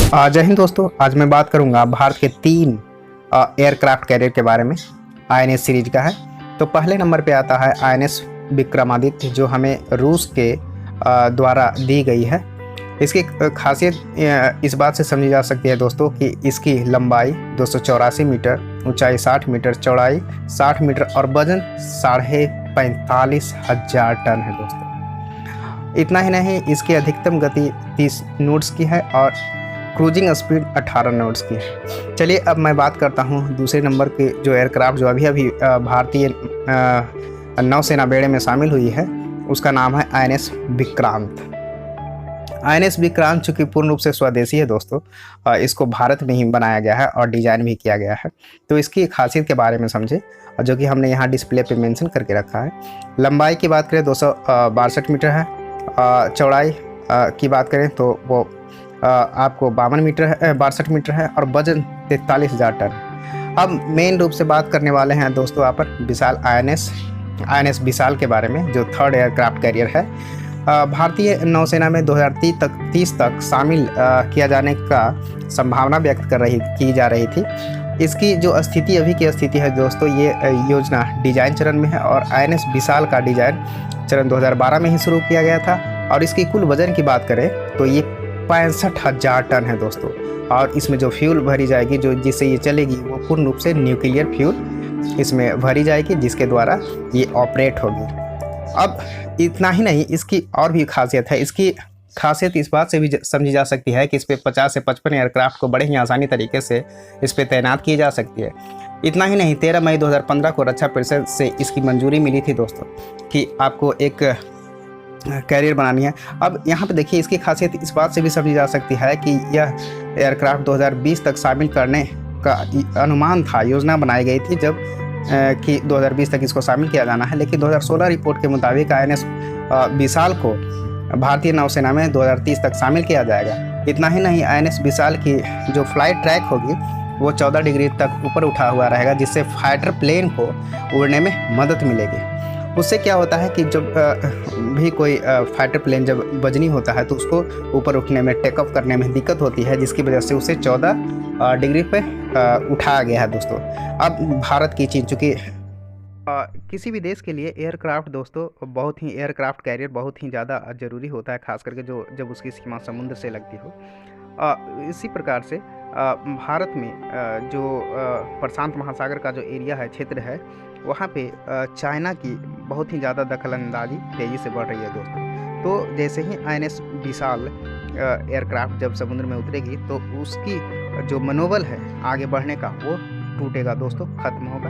जय हिंद दोस्तों। आज मैं बात करूंगा भारत के 3 एयरक्राफ्ट कैरियर के बारे में। आईएनएस सीरीज का है। तो पहले नंबर पे आता है आईएनएस विक्रमादित्य, जो हमें रूस के द्वारा दी गई है। इसकी खासियत इस बात से समझी जा सकती है दोस्तों कि इसकी लंबाई 284 मीटर, ऊंचाई 60 मीटर, चौड़ाई 60 मीटर और वजन 45,500 टन है दोस्तों। इतना ही नहीं, इसकी अधिकतम गति 30 नॉट्स की है और क्रूजिंग स्पीड 18 नॉट्स की है। चलिए अब मैं बात करता हूँ दूसरे नंबर के जो एयरक्राफ्ट जो अभी भारतीय नौसेना बेड़े में शामिल हुई है, उसका नाम है आईएनएस विक्रांत। आईएनएस विक्रांत चूँकि पूर्ण रूप से स्वदेशी है दोस्तों, इसको भारत में ही बनाया गया है और डिजाइन भी किया गया है। तो इसकी खासियत के बारे में समझे, जो कि हमने यहाँ डिस्प्ले पे मेंशन करके रखा है। लंबाई की बात करें 262 मीटर है। चौड़ाई की बात करें तो वो आपको 62 मीटर है और वजन 43,000 टन। अब मेन रूप से बात करने वाले हैं दोस्तों यहाँ पर विशाल आईएनएस विशाल के बारे में, जो 3rd एयरक्राफ्ट कैरियर है। भारतीय नौसेना में 2030 तक शामिल किया जाने का संभावना व्यक्त की जा रही थी। इसकी जो स्थिति अभी की स्थिति है दोस्तों, ये योजना डिजाइन चरण में है और आईएनएस विशाल का डिजाइन चरण 2012 में ही शुरू किया गया था। और इसकी कुल वजन की बात करें तो ये 65,000 टन है दोस्तों। और इसमें जो फ्यूल भरी जाएगी, जो जिससे ये चलेगी, वो पूर्ण रूप से न्यूक्लियर फ्यूल इसमें भरी जाएगी, जिसके द्वारा ये ऑपरेट होगी। अब इतना ही नहीं, इसकी और भी खासियत है। इसकी खासियत इस बात से भी समझी जा सकती है कि इस पे 50 से 55 एयरक्राफ्ट को बड़े ही आसानी तरीके से इस पे तैनात की जा सकती है। इतना ही नहीं, 13 मई 2015 को रक्षा परिषद से इसकी मंजूरी मिली थी दोस्तों कि आपको एक कैरियर बनानी है। अब यहाँ पे देखिए, इसकी खासियत इस बात से भी समझी जा सकती है कि यह एयरक्राफ्ट 2020 तक शामिल करने का अनुमान था, योजना बनाई गई थी जब कि 2020 तक इसको शामिल किया जाना है। लेकिन 2016 रिपोर्ट के मुताबिक आईएनएस विशाल को भारतीय नौसेना में 2030 तक शामिल किया जाएगा। इतना ही नहीं, आईएनएस विशाल की जो फ्लाइट ट्रैक होगी वो 14 डिग्री तक ऊपर उठा हुआ रहेगा, जिससे फाइटर प्लेन को उड़ने में मदद मिलेगी। उससे क्या होता है कि जब भी कोई फाइटर प्लेन जब वजनी होता है तो उसको ऊपर उठने में, टेक ऑफ करने में दिक्कत होती है, जिसकी वजह से उसे 14 डिग्री पे उठाया गया है दोस्तों। अब भारत की चीज़, चूँकि किसी भी देश के लिए एयरक्राफ्ट दोस्तों एयरक्राफ्ट कैरियर बहुत ही ज़्यादा ज़रूरी होता है, खास करके जब उसकी सीमा समुद्र से लगती हो। इसी प्रकार से भारत में जो प्रशांत महासागर का जो एरिया है, क्षेत्र है, वहाँ पे चाइना की बहुत ही ज़्यादा दखलंदाजी तेज़ी से बढ़ रही है दोस्तों। तो जैसे ही आईएनएस विशाल एयरक्राफ्ट जब समुद्र में उतरेगी तो उसकी जो मनोबल है आगे बढ़ने का, वो टूटेगा दोस्तों, ख़त्म होगा।